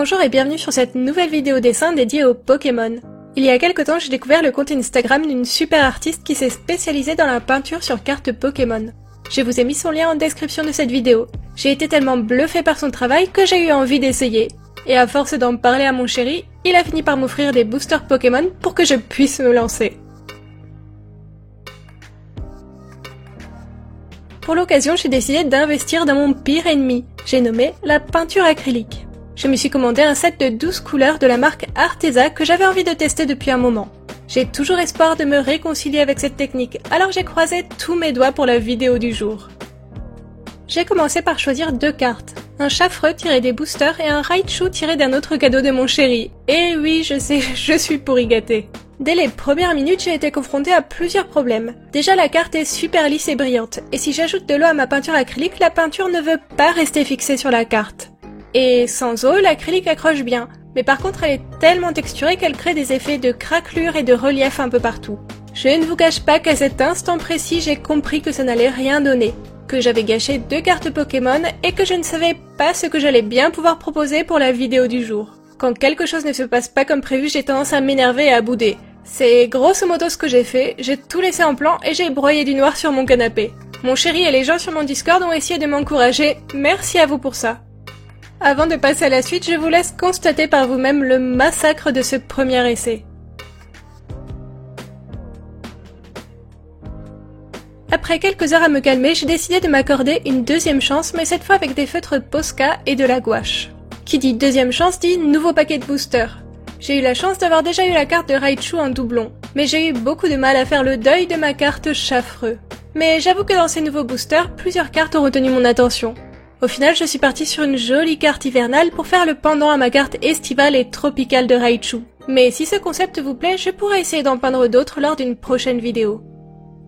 Bonjour et bienvenue sur cette nouvelle vidéo dessin dédiée aux Pokémon. Il y a quelque temps, j'ai découvert le compte Instagram d'une super artiste qui s'est spécialisée dans la peinture sur cartes Pokémon. Je vous ai mis son lien en description de cette vidéo. J'ai été tellement bluffée par son travail que j'ai eu envie d'essayer. Et à force d'en parler à mon chéri, il a fini par m'offrir des boosters Pokémon pour que je puisse me lancer. Pour l'occasion, j'ai décidé d'investir dans mon pire ennemi. J'ai nommé la peinture acrylique. Je me suis commandé un set de 12 couleurs de la marque Arteza que j'avais envie de tester depuis un moment. J'ai toujours espoir de me réconcilier avec cette technique, alors j'ai croisé tous mes doigts pour la vidéo du jour. J'ai commencé par choisir 2 cartes, un Chafreux tiré des boosters et un Raichu tiré d'un autre cadeau de mon chéri. Et oui, je sais, je suis pourri gâtée. Dès les premières minutes, j'ai été confrontée à plusieurs problèmes. Déjà, la carte est super lisse et brillante, et si j'ajoute de l'eau à ma peinture acrylique, la peinture ne veut pas rester fixée sur la carte. Et sans eau, l'acrylique accroche bien, mais par contre elle est tellement texturée qu'elle crée des effets de craquelure et de relief un peu partout. Je ne vous cache pas qu'à cet instant précis, j'ai compris que ça n'allait rien donner, que j'avais gâché 2 cartes Pokémon et que je ne savais pas ce que j'allais bien pouvoir proposer pour la vidéo du jour. Quand quelque chose ne se passe pas comme prévu, j'ai tendance à m'énerver et à bouder. C'est grosso modo ce que j'ai fait, j'ai tout laissé en plan et j'ai broyé du noir sur mon canapé. Mon chéri et les gens sur mon Discord ont essayé de m'encourager, merci à vous pour ça. Avant de passer à la suite, je vous laisse constater par vous-même le massacre de ce premier essai. Après quelques heures à me calmer, j'ai décidé de m'accorder une deuxième chance, mais cette fois avec des feutres Posca et de la gouache. Qui dit deuxième chance dit nouveau paquet de boosters. J'ai eu la chance d'avoir déjà eu la carte de Raichu en doublon, mais j'ai eu beaucoup de mal à faire le deuil de ma carte Chafreux. Mais j'avoue que dans ces nouveaux boosters, plusieurs cartes ont retenu mon attention. Au final, je suis partie sur une jolie carte hivernale pour faire le pendant à ma carte estivale et tropicale de Raichu. Mais si ce concept vous plaît, je pourrais essayer d'en peindre d'autres lors d'une prochaine vidéo.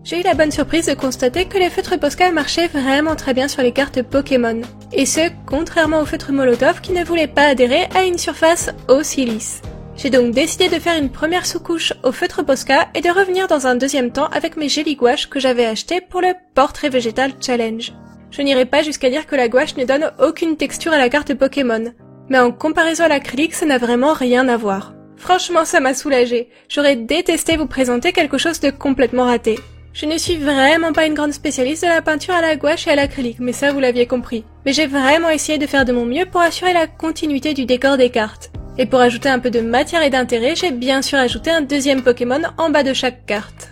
J'ai eu la bonne surprise de constater que les feutres Posca marchaient vraiment très bien sur les cartes Pokémon. Et ce, contrairement aux feutres Molotov qui ne voulaient pas adhérer à une surface aussi lisse. J'ai donc décidé de faire une première sous-couche au feutre Posca et de revenir dans un deuxième temps avec mes Jelly Gouache que j'avais acheté pour le Portrait Végétal Challenge. Je n'irai pas jusqu'à dire que la gouache ne donne aucune texture à la carte Pokémon, mais en comparaison à l'acrylique, ça n'a vraiment rien à voir. Franchement, ça m'a soulagée. J'aurais détesté vous présenter quelque chose de complètement raté. Je ne suis vraiment pas une grande spécialiste de la peinture à la gouache et à l'acrylique, mais ça vous l'aviez compris. Mais j'ai vraiment essayé de faire de mon mieux pour assurer la continuité du décor des cartes. Et pour ajouter un peu de matière et d'intérêt, j'ai bien sûr ajouté un deuxième Pokémon en bas de chaque carte.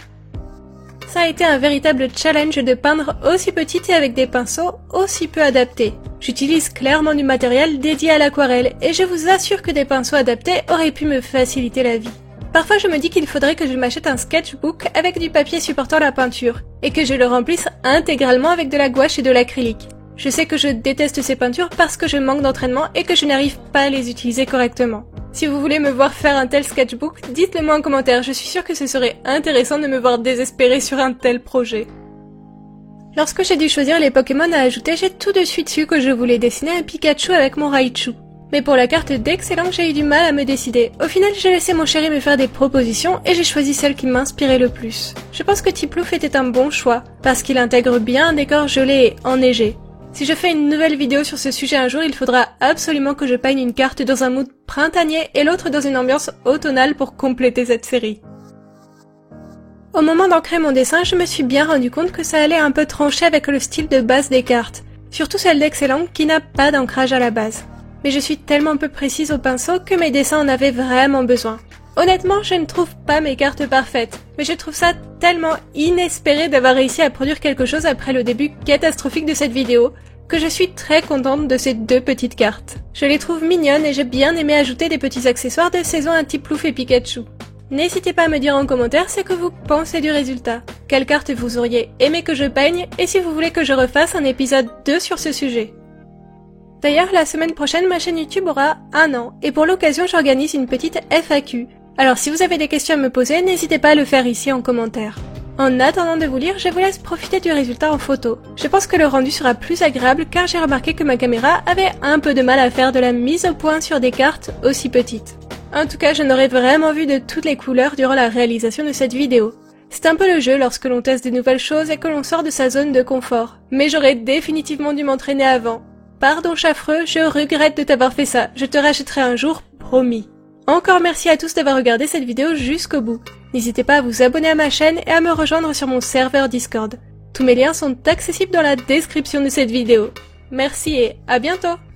Ça a été un véritable challenge de peindre aussi petite et avec des pinceaux aussi peu adaptés. J'utilise clairement du matériel dédié à l'aquarelle et je vous assure que des pinceaux adaptés auraient pu me faciliter la vie. Parfois je me dis qu'il faudrait que je m'achète un sketchbook avec du papier supportant la peinture et que je le remplisse intégralement avec de la gouache et de l'acrylique. Je sais que je déteste ces peintures parce que je manque d'entraînement et que je n'arrive pas à les utiliser correctement. Si vous voulez me voir faire un tel sketchbook, dites-le moi en commentaire, je suis sûre que ce serait intéressant de me voir désespérer sur un tel projet. Lorsque j'ai dû choisir les Pokémon à ajouter, j'ai tout de suite su que je voulais dessiner un Pikachu avec mon Raichu. Mais pour la carte d'Excellent, j'ai eu du mal à me décider. Au final, j'ai laissé mon chéri me faire des propositions et j'ai choisi celle qui m'inspirait le plus. Je pense que Tiplouf était un bon choix, parce qu'il intègre bien un décor gelé et enneigé. Si je fais une nouvelle vidéo sur ce sujet un jour, il faudra absolument que je peigne une carte dans un mood printanier et l'autre dans une ambiance automnale pour compléter cette série. Au moment d'ancrer mon dessin, je me suis bien rendu compte que ça allait un peu trancher avec le style de base des cartes, surtout celle d'Excellent qui n'a pas d'ancrage à la base. Mais je suis tellement peu précise au pinceau que mes dessins en avaient vraiment besoin. Honnêtement, je ne trouve pas mes cartes parfaites, mais je trouve ça tellement inespéré d'avoir réussi à produire quelque chose après le début catastrophique de cette vidéo, que je suis très contente de ces 2 petites cartes. Je les trouve mignonnes et j'ai bien aimé ajouter des petits accessoires de saison à Tiplouf et Pikachu. N'hésitez pas à me dire en commentaire ce que vous pensez du résultat, quelle carte vous auriez aimé que je peigne et si vous voulez que je refasse un épisode 2 sur ce sujet. D'ailleurs, la semaine prochaine, ma chaîne YouTube aura 1 an et pour l'occasion, j'organise une petite FAQ. Alors si vous avez des questions à me poser, n'hésitez pas à le faire ici en commentaire. En attendant de vous lire, je vous laisse profiter du résultat en photo. Je pense que le rendu sera plus agréable car j'ai remarqué que ma caméra avait un peu de mal à faire de la mise au point sur des cartes aussi petites. En tout cas, je n'aurais vraiment vu de toutes les couleurs durant la réalisation de cette vidéo. C'est un peu le jeu lorsque l'on teste de nouvelles choses et que l'on sort de sa zone de confort. Mais j'aurais définitivement dû m'entraîner avant. Pardon Chafreux, je regrette de t'avoir fait ça. Je te rachèterai un jour, promis. Encore merci à tous d'avoir regardé cette vidéo jusqu'au bout. N'hésitez pas à vous abonner à ma chaîne et à me rejoindre sur mon serveur Discord. Tous mes liens sont accessibles dans la description de cette vidéo. Merci et à bientôt!